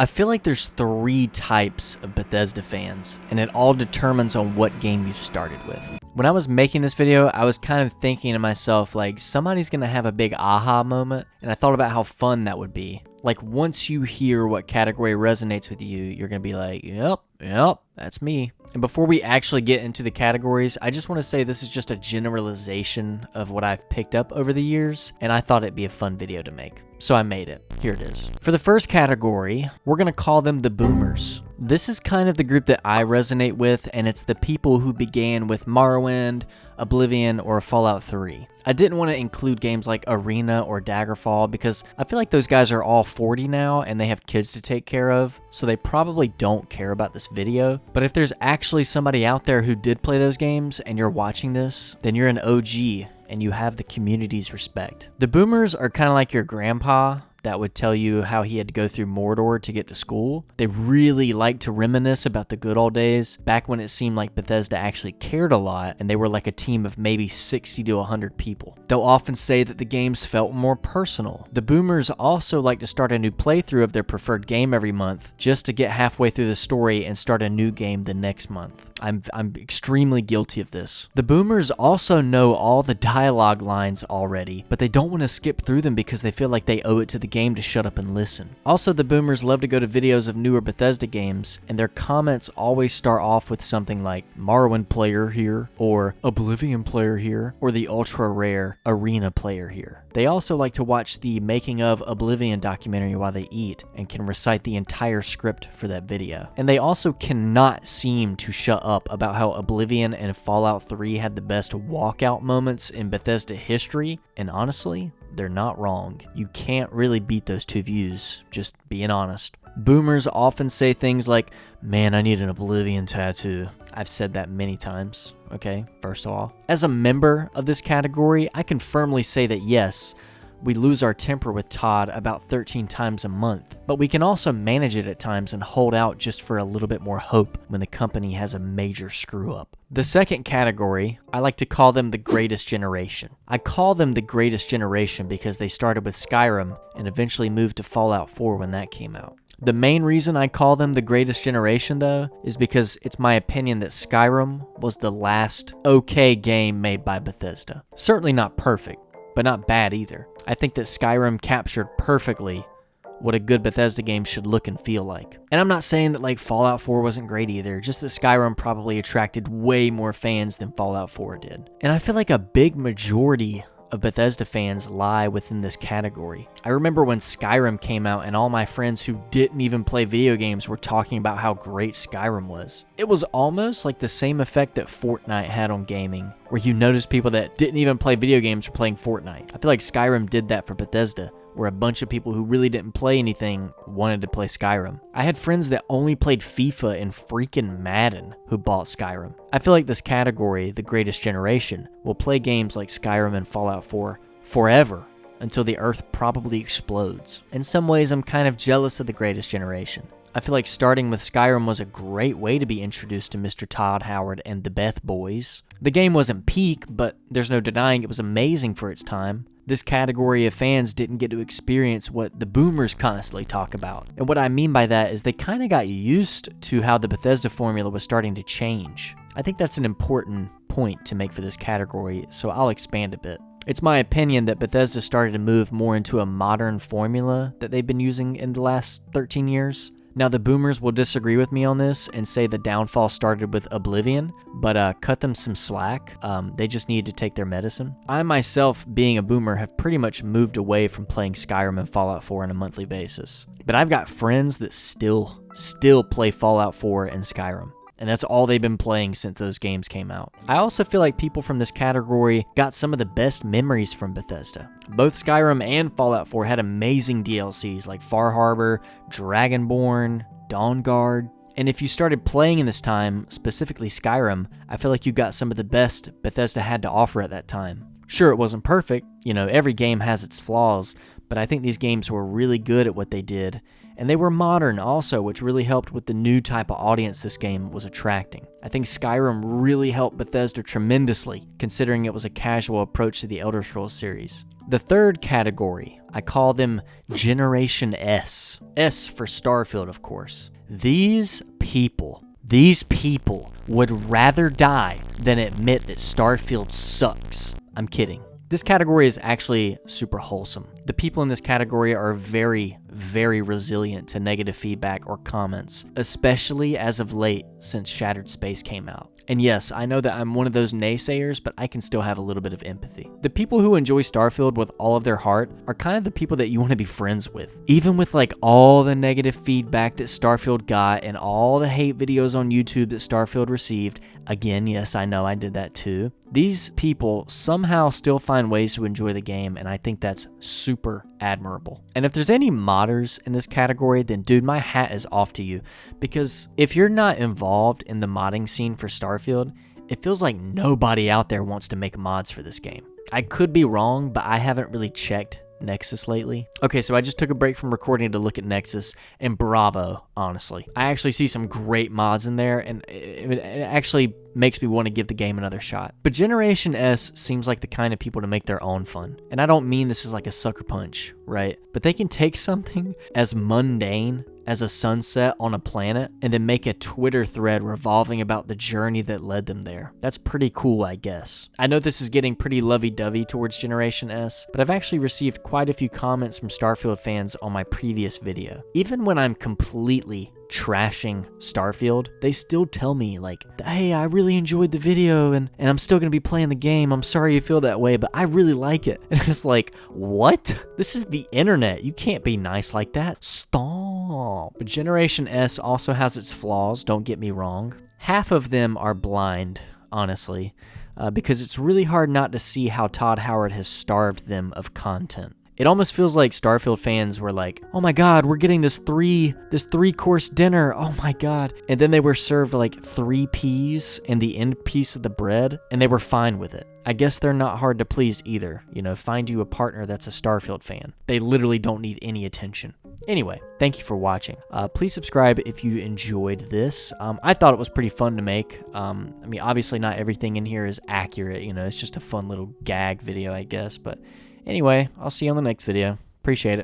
I feel like there's 3 types of Bethesda fans, and it all determines on what game you started with. When I was making this video, I was kind of thinking to myself, like, somebody's gonna have a big aha moment, and I thought about how fun that would be. Like, once you hear what category resonates with you, you're gonna be like, yep, that's me. And before we actually get into the categories, I just want to say this is just a generalization of what I've picked up over the years, and I thought it'd be a fun video to make. So I made it. Here it is. For the first category, we're going to call them the boomers. This is kind of the group that I resonate with, and it's the people who began with Morrowind, Oblivion, or Fallout 3. I didn't want to include games like Arena or Daggerfall because I feel like those guys are all 40 now and they have kids to take care of, so they probably don't care about this video. But if there's actually somebody out there who did play those games and you're watching this, then you're an OG and you have the community's respect. The boomers are kind of like your grandpa that would tell you how he had to go through Mordor to get to school. They really like to reminisce about the good old days, back when it seemed like Bethesda actually cared a lot and they were like a team of maybe 60 to 100 people. They'll often say that the games felt more personal. The boomers also like to start a new playthrough of their preferred game every month just to get halfway through the story and start a new game the next month. I'm extremely guilty of this. The boomers also know all the dialogue lines already, but they don't want to skip through them because they feel like they owe it to the game to shut up and listen. Also, the boomers love to go to videos of newer Bethesda games, and their comments always start off with something like Morrowind player here, or Oblivion player here, or the ultra rare Arena player here. They also like to watch the making of Oblivion documentary while they eat and can recite the entire script for that video. And they also cannot seem to shut up about how Oblivion and Fallout 3 had the best walkout moments in Bethesda history, and honestly, they're not wrong. You can't really beat those 2 views, just being honest. Boomers often say things like, man, I need an Oblivion tattoo. I've said that many times, okay, first of all. As a member of this category, I can firmly say that yes, we lose our temper with Todd about 13 times a month, but we can also manage it at times and hold out just for a little bit more hope when the company has a major screw up. The second category, I like to call them the greatest generation. I call them the greatest generation because they started with Skyrim and eventually moved to Fallout 4 when that came out. The main reason I call them the greatest generation, though, is because it's my opinion that Skyrim was the last okay game made by Bethesda. Certainly not perfect, but not bad either. I think that Skyrim captured perfectly what a good Bethesda game should look and feel like. And I'm not saying that like Fallout 4 wasn't great either, just that Skyrim probably attracted way more fans than Fallout 4 did. And I feel like a big majority of Bethesda fans lie within this category. I remember when Skyrim came out and all my friends who didn't even play video games were talking about how great Skyrim was. It was almost like the same effect that Fortnite had on gaming, where you notice people that didn't even play video games were playing Fortnite. I feel like Skyrim did that for Bethesda, where a bunch of people who really didn't play anything wanted to play Skyrim. I had friends that only played FIFA and freaking Madden who bought Skyrim. I feel like this category, the greatest generation, will play games like Skyrim and Fallout 4 forever until the earth probably explodes. In some ways, I'm kind of jealous of the greatest generation. I feel like starting with Skyrim was a great way to be introduced to Mr. Todd Howard and the Beth Boys. The game wasn't peak, but there's no denying it was amazing for its time. This category of fans didn't get to experience what the boomers constantly talk about. And what I mean by that is they kind of got used to how the Bethesda formula was starting to change. I think that's an important point to make for this category, so I'll expand a bit. It's my opinion that Bethesda started to move more into a modern formula that they've been using in the last 13 years. Now, the boomers will disagree with me on this and say the downfall started with Oblivion, but cut them some slack. They just need to take their medicine. I myself, being a boomer, have pretty much moved away from playing Skyrim and Fallout 4 on a monthly basis. But I've got friends that still play Fallout 4 and Skyrim. And that's all they've been playing since those games came out. I also feel like people from this category got some of the best memories from Bethesda. Both Skyrim and Fallout 4 had amazing DLCs like Far Harbor, Dragonborn, Dawnguard. And if you started playing in this time, specifically Skyrim, I feel like you got some of the best Bethesda had to offer at that time. Sure, it wasn't perfect. You know, every game has its flaws, but I think these games were really good at what they did, And they were modern also, which really helped with the new type of audience this game was attracting. I think Skyrim really helped Bethesda tremendously, considering it was a casual approach to the Elder Scrolls series. The third category, I call them Generation S. S for Starfield, of course. These people would rather die than admit that Starfield sucks. I'm kidding. This category is actually super wholesome. The people in this category are very, very resilient to negative feedback or comments, especially as of late since Shattered Space came out. And yes, I know that I'm one of those naysayers, but I can still have a little bit of empathy. The people who enjoy Starfield with all of their heart are kind of the people that you want to be friends with. Even with like all the negative feedback that Starfield got and all the hate videos on YouTube that Starfield received, again, yes, I know I did that too. These people somehow still find ways to enjoy the game, and I think that's super admirable. And if there's any modders in this category, then dude, my hat is off to you. Because if you're not involved in the modding scene for Starfield, it feels like nobody out there wants to make mods for this game. I could be wrong, but I haven't really checked Nexus lately. Okay, so I just took a break from recording to look at Nexus, and bravo, honestly. I actually see some great mods in there, and it actually makes me want to give the game another shot. But Generation S seems like the kind of people to make their own fun. And I don't mean this is like a sucker punch, right? But they can take something as mundane as a sunset on a planet and then make a Twitter thread revolving about the journey that led them there. That's pretty cool, I guess. I know this is getting pretty lovey-dovey towards Generation S, but I've actually received quite a few comments from Starfield fans on my previous video. Even when I'm completely trashing Starfield, they still tell me like, hey, I really enjoyed the video and I'm still gonna be playing the game. I'm sorry you feel that way, but I really like it. And it's like, what? This is the internet. You can't be nice like that. Stop. But Generation S also has its flaws, don't get me wrong. Half of them are blind, honestly, because it's really hard not to see how Todd Howard has starved them of content. It almost feels like Starfield fans were like, oh my god, we're getting this three-course dinner, oh my god. And then they were served like 3 peas and the end piece of the bread, and they were fine with it. I guess they're not hard to please either. You know, find you a partner that's a Starfield fan. They literally don't need any attention. Anyway, thank you for watching. Please subscribe if you enjoyed this. I thought it was pretty fun to make. I mean, obviously not everything in here is accurate. You know, it's just a fun little gag video, I guess. But anyway, I'll see you on the next video. Appreciate it.